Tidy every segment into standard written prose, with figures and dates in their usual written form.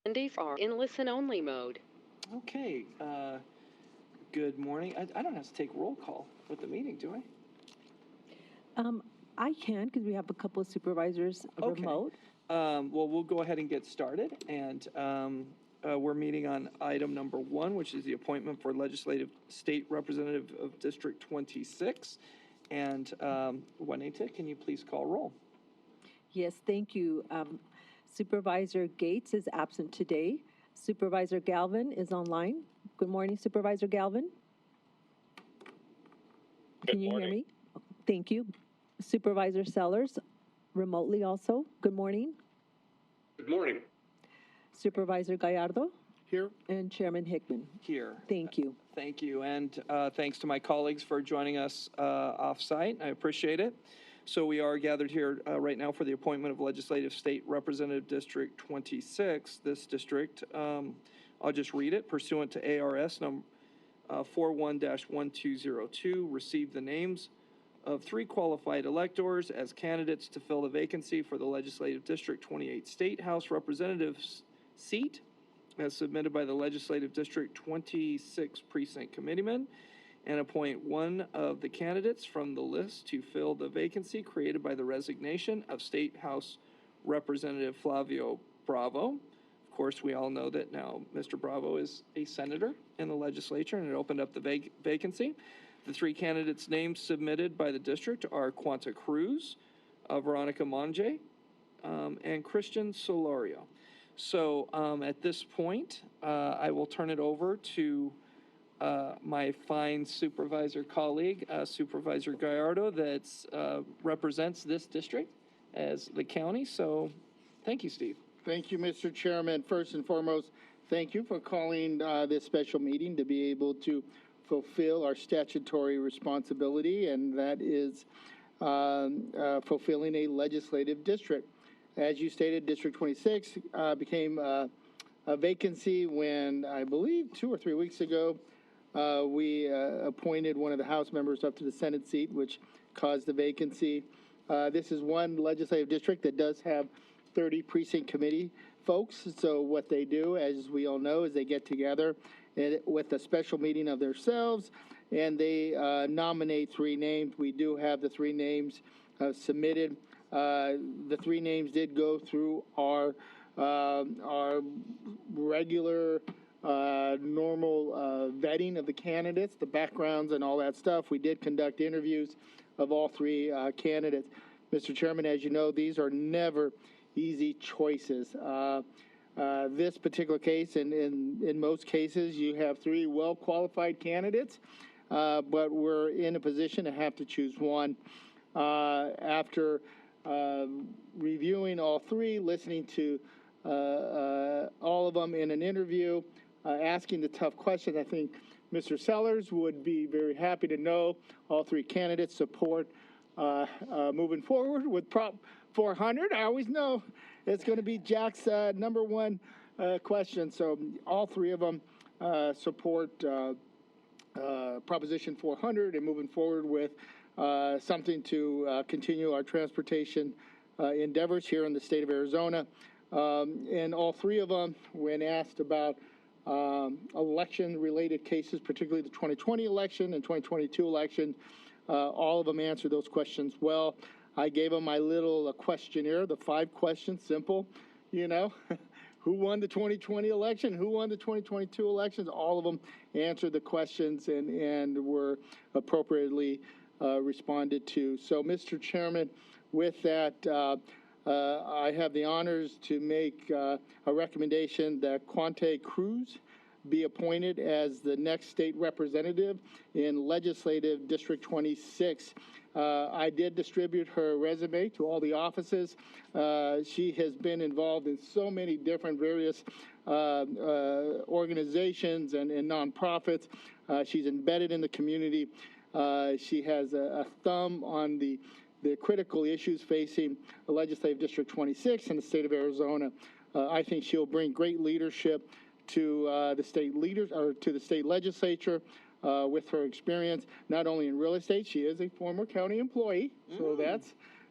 Attendees are in listen-only mode. Okay, good morning. I don't have to take roll call with the meeting, do I? I can because we have a couple of supervisors remote. Well, we'll go ahead and get started. And we're meeting on item number 1, which is the appointment for Legislative State Representative of District 26. And Juanita, can you please call roll? Yes, thank you. Supervisor Gates is absent today. Supervisor Galvin is online. Good morning, Supervisor Galvin. Can you hear me? Thank you. Supervisor Sellers, remotely also. Good morning. Good morning. Supervisor Gallardo. Here. And Chairman Hickman. Here. Thank you. Thank you. And thanks to my colleagues for joining us off-site. I appreciate it. So we are gathered here right now for the appointment of Legislative State Representative District 26. This district, I'll just read it, pursuant to ARS number 41-1202, received the names of 3 qualified electors as candidates to fill the vacancy for the Legislative District 28 State House Representatives seat, as submitted by the Legislative District 26 Precinct Committeeman, and appoint one of the candidates from the list to fill the vacancy created by the resignation of State House Representative Flavio Bravo. Of course, we all know that now Mr. Bravo is a senator in the legislature, and it opened up the vacancy. The 3 candidates' names submitted by the district are Quanta Cruz, Veronica Monge, and Christian Solorio. So at this point, I will turn it over to my fine supervisor colleague, Supervisor Gallardo, that represents this district as the county. So thank you, Steve. Thank you, Mr. Chairman. First and foremost, thank you for calling this special meeting to be able to fulfill our statutory responsibility, and that is fulfilling a legislative district. As you stated, District 26 became a vacancy when, I believe, 2 or 3 weeks ago, we appointed one of the House members up to the Senate seat, which caused the vacancy. This is one legislative district that does have 30 precinct committee folks. So what they do, as we all know, is they get together with a special meeting of themselves, and they nominate 3 names. We do have the 3 names submitted. The 3 names did go through our regular normal vetting of the candidates, the backgrounds and all that stuff. We did conduct interviews of all 3 candidates. Mr. Chairman, as you know, these are never easy choices. This particular case, and in most cases, you have 3 well-qualified candidates, but we're in a position to have to choose one. After reviewing all 3, listening to all of them in an interview, asking the tough questions, I think Mr. Sellers would be very happy to know all 3 candidates support moving forward with Prop 400. I always know it's going to be Jack's number 1 question. So all 3 of them support Proposition 400 and moving forward with something to continue our transportation endeavors here in the state of Arizona. And all 3 of them, when asked about election-related cases, particularly the 2020 election and 2022 election, all of them answered those questions well. I gave them my little questionnaire, the 5 questions, simple, you know. Who won the 2020 election? Who won the 2022 elections? All of them answered the questions and were appropriately responded to. So, Mr. Chairman, with that, I have the honors to make a recommendation that Quante Cruz be appointed as the next state representative in Legislative District 26. I did distribute her resume to all the offices. She has been involved in so many different various organizations and nonprofits. She's embedded in the community. She has a thumb on the critical issues facing Legislative District 26 in the state of Arizona. I think she'll bring great leadership to the state leaders or to the state legislature with her experience, not only in real estate. She is a former county employee, so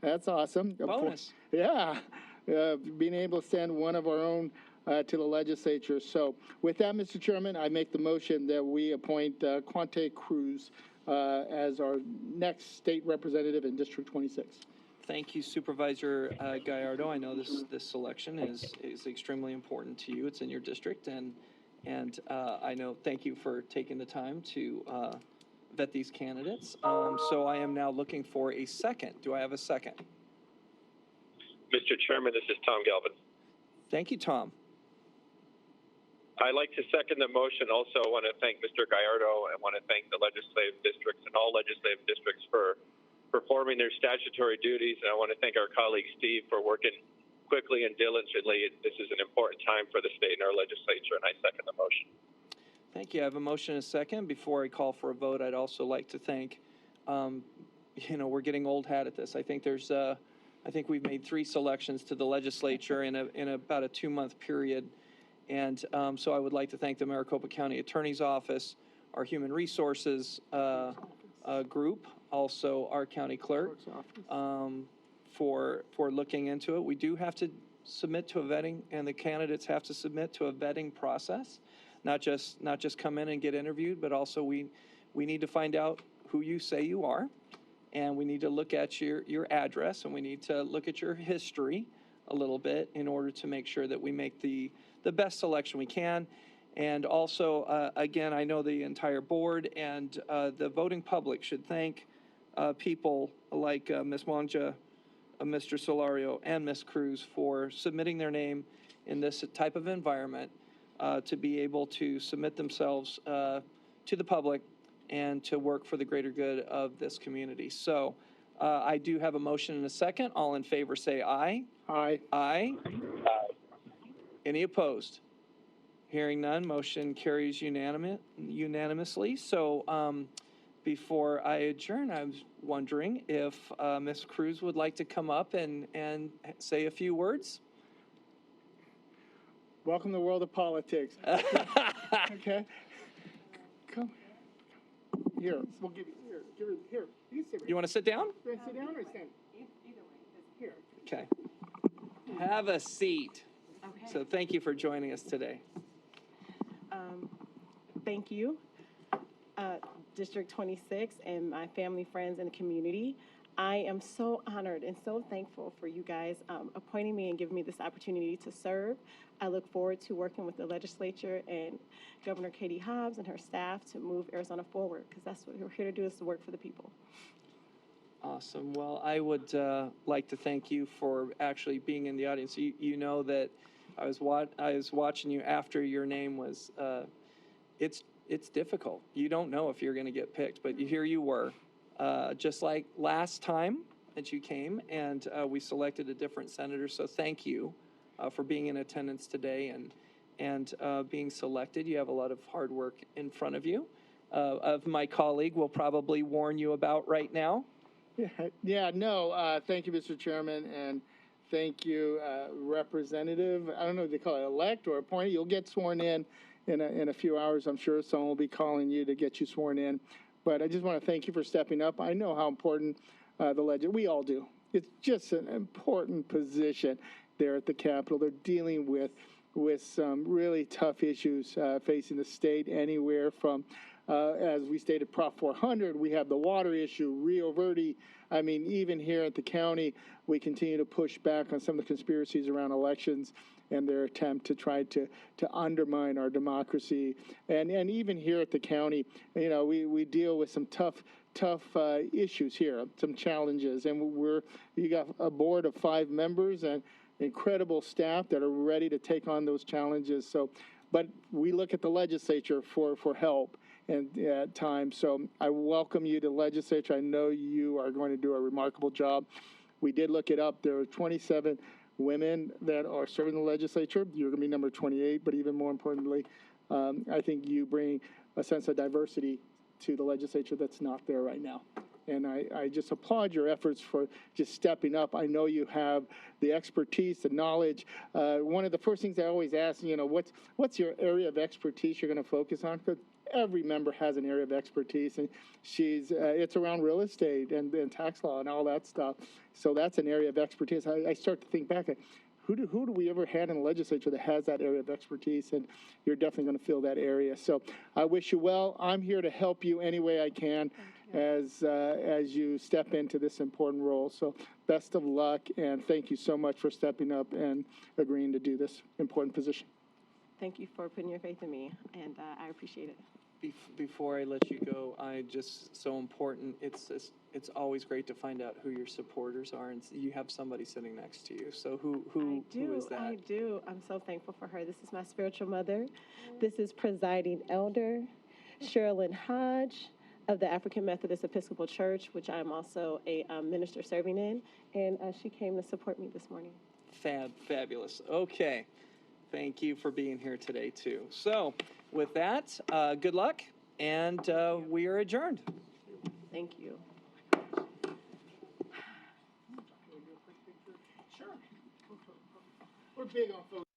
that's awesome. Bonus. Yeah, being able to send one of our own to the legislature. So with that, Mr. Chairman, I make the motion that we appoint Quante Cruz as our next state representative in District 26. Thank you, Supervisor Gallardo. I know this selection is extremely important to you. It's in your district, and I know. Thank you for taking the time to vet these candidates. So I am now looking for a second. Do I have a second? Mr. Chairman, this is Tom Galvin. Thank you, Tom. I'd like to second the motion. Also, I want to thank Mr. Gallardo. I want to thank the legislative districts and all legislative districts for performing their statutory duties. And I want to thank our colleague Steve for working quickly and diligently. This is an important time for the state and our legislature, and I second the motion. Thank you. I have a motion and a second. Before I call for a vote, I'd also like to thank, we're getting old hat at this. I think I think we've made 3 selections to the legislature in about a 2-month period. And so I would like to thank the Maricopa County Attorney's Office, our Human Resources group, also our county clerk, for looking into it. We do have to submit to a vetting, and the candidates have to submit to a vetting process, not just come in and get interviewed, but also we need to find out who you say you are, and we need to look at your address, and we need to look at your history a little bit in order to make sure that we make the best selection we can. And also, again, I know the entire board and the voting public should thank people like Ms. Wanja, Mr. Solario, and Ms. Cruz for submitting their name in this type of environment to be able to submit themselves to the public and to work for the greater good of this community. So I do have a motion and a second. All in favor say aye. Aye. Aye. Any opposed? Hearing none, motion carries unanimously. So before I adjourn, I was wondering if Ms. Cruz would like to come up and say a few words. Welcome to the world of politics. Okay. Come. Here, we'll give you, here. You sit right. You want to sit down? You want to sit down or stand? Either way. Here. Okay. Have a seat. Okay. So thank you for joining us today. Thank you, District 26 and my family, friends, and the community. I am so honored and so thankful for you guys appointing me and giving me this opportunity to serve. I look forward to working with the legislature and Governor Katie Hobbs and her staff to move Arizona forward, because that's what we're here to do, is to work for the people. Awesome. Well, I would like to thank you for actually being in the audience. You know that I was watching you after your name was. It's difficult. You don't know if you're going to get picked, but here you were, just like last time that you came, and we selected a different senator. So thank you for being in attendance today and being selected. You have a lot of hard work in front of you. Of my colleague will probably warn you about right now. Thank you, Mr. Chairman, and thank you, Representative. I don't know if they call it elect or appointed. You'll get sworn in a few hours. I'm sure someone will be calling you to get you sworn in. But I just want to thank you for stepping up. I know how important we all do. It's just an important position there at the Capitol. They're dealing with some really tough issues facing the state, anywhere from as we stated, Prop 400, we have the water issue, Rio Verde. I mean, even here at the county, we continue to push back on some of the conspiracies around elections and their attempt to try to undermine our democracy. And even here at the county, we deal with some tough issues here, some challenges. And you got a board of 5 members and incredible staff that are ready to take on those challenges. So, but we look at the legislature for help and at times. So I welcome you to legislature. I know you are going to do a remarkable job. We did look it up. There are 27 women that are serving the legislature. You're going to be number 28, but even more importantly, I think you bring a sense of diversity to the legislature that's not there right now. And I just applaud your efforts for just stepping up. I know you have the expertise, the knowledge. One of the first things I always ask, what's your area of expertise you're going to focus on? Because every member has an area of expertise, and it's around real estate and tax law and all that stuff. So that's an area of expertise. I start to think back, who do we ever had in the legislature that has that area of expertise? And you're definitely going to fill that area. So I wish you well. I'm here to help you any way I can as you step into this important role. So best of luck, and thank you so much for stepping up and agreeing to do this important position. Thank you for putting your faith in me, and I appreciate it. Before I let you go, so important. It's always great to find out who your supporters are, and you have somebody sitting next to you. So who is that? I do. I'm so thankful for her. This is my spiritual mother. This is presiding elder Sherilyn Hodge of the African Methodist Episcopal Church, which I'm also a minister serving in, and she came to support me this morning. Fabulous. Okay. Thank you for being here today, too. So, with that, good luck, and we are adjourned. Thank you. Sure. We're big on photos.